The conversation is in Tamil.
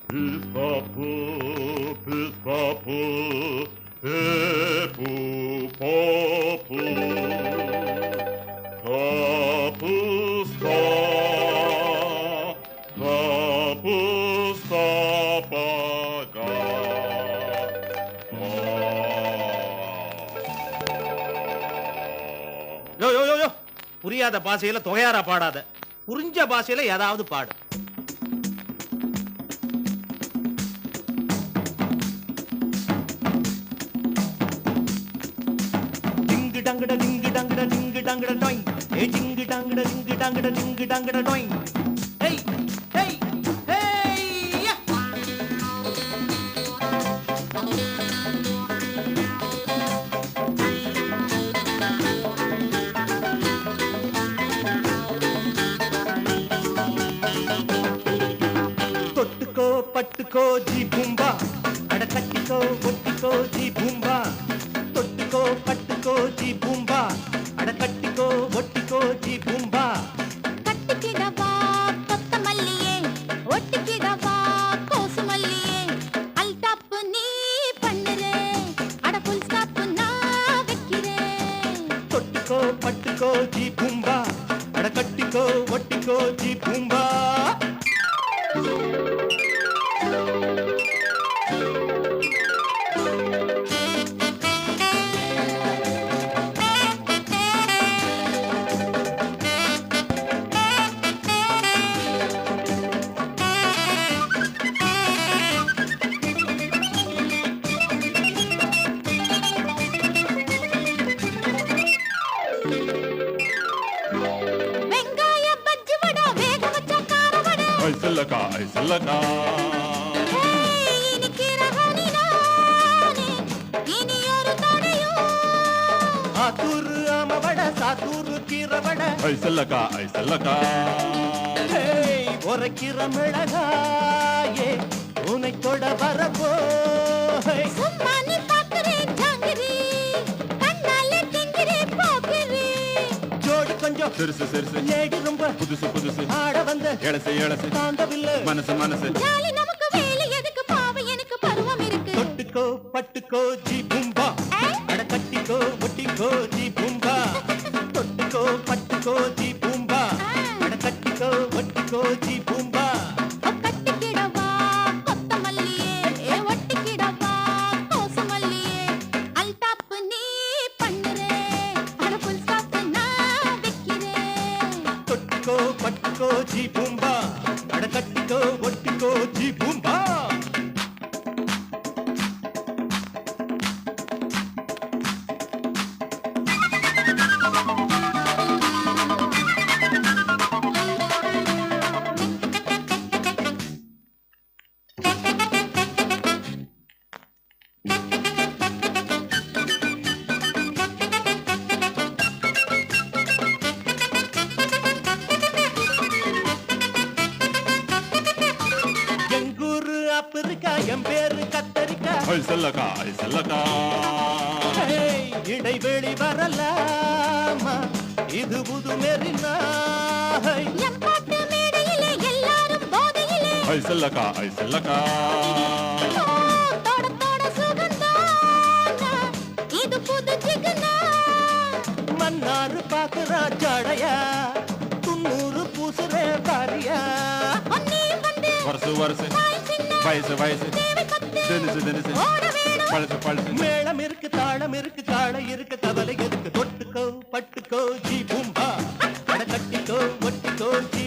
Piskapu, piskapu, epu popu, kapusta, kapusta pada. யோ யோ யோ யோ புரியாத பாஷையில தொகையாரா பாடாத, புரிஞ்ச பாஷையில ஏதாவது பாடு. டிங்கு டங்கட டிங்கு டங்கட டிங்கு டங்கட டொய், ஏ டிங்கு டங்கட டிங்கு டங்கட டிங்கு டங்கட டொய். ஹேய் ஹேய் ஹேய் யா. தொட்டுக்கோ பட்டுக்கோ ஜி பூம்பா, அட கட்டிக்கோ ஒட்டிக்கோ ஜி பூம்பா. தொட்டுக்கோ பட்டுக்கோ ஜி பூம்பா, அட கட்டிக்கோ ஒட்டிக்கோ ஜி பூம்பா. கட்டிக்கிடவா கொத்தமல்லியே, ஒட்டிக்கிடவா கோசுமல்லியே. அல்டாப்பு நீ பண்ணுறே, அட புல் ஸ்டாப்பு நான் வைக்கிறேன். தொட்டுக்கோ பட்டுக்கோ ஜி பூம்பா, அட கட்டிக்கோ ஒட்டிக்கோ ஜி பூம்பா. வெங்காய பஜ்ஜி வடை, வேக வச்ச கார வடை. ஐசல்லக்கா, ஐசல்லக்கா. ஏய், இனிக்கிற ஹனி நானே, இனி ஒரு தடையும். ஆத்தூரு ஆமவட சாத்தூரு கீரவட, ஐசல்லக்கா, ஐசல்லக்கா. ஹேய் உரைக்கிற மிளகாயே உனை தொட வரப்போ. சும்மா நீ பார்க்கிறேன் ஜாங்கிரி, கண்ணால திங்கிரி போக்கிரி. ஜோடி கொஞ்சம் சிறுசு சிறுசு, லேடி ரொம்ப புதுசு புதுசு, ஆட வந்த எழசு எழசு, தாண்டவில்லை. மனசு மனசு. ஜாலி நமக்கு வேலை எதுக்கு, பாவம் எனக்கு பருவம் இருக்கு. தொட்டுக்கோ பட்டுக்கோ ஜி பூம்பா, அட கட்டிக்கோ ஒட்டிக்கோ ஜி பூம்பா. தொட்டுக்கோ பட்டுக்கோ ஜி பூம்பா, அட கட்டிக்கோ ஒட்டிக்கோ ஜி பூம்பா. கட்டிக்கிடவா கொத்தமல்லியே, ஒட்டிக்கிடவா கோசுமல்லியே. அல்டாப்பு நீ பண்ணுறே, அட புல் ஸ்டாப்பு நான் வைக்கிறேன். தொட்டுக்கோ பட்டுக்கோ ஜி பூம்பா, அட கட்டிக்கோ ஒட்டிக்கோ ஜி பூம்பா. எங்கூரு ஆப்பிரிக்கா, என் பேரு கத்தரிக்கா. ஐசல்லக்கா, ஐசல்லக்கா. ஹேய், இடைவெளி வரலாமா, இது புது மெரினா. என் பாட்டு மேடையிலே எல்லாரும் போதையிலே. ஐசல்லக்கா, ஐசல்லக்கா. ஓ, தொட தொட சுகந்தானா, இது புது ஜிகனா. மன்னாரு பாக்குறா ஜடையா, துண்ணூறு பூசுறே பாரியா. ஒன்னே வந்து வருஷு வருஷு, தாய் சின்ன வயசு வயசு, தேவை கத்து தினுசு தினுசு, ஓட வேணும். பழசு பழசு. மேளம் இருக்கு தாளம் இருக்கு காளை இருக்கு கவலை எதுக்கு. தொட்டுக்கோ பட்டுக்கோ ஜி பூம்பா, அட கட்டிக்கோ ஒட்டிக்கோ ஜி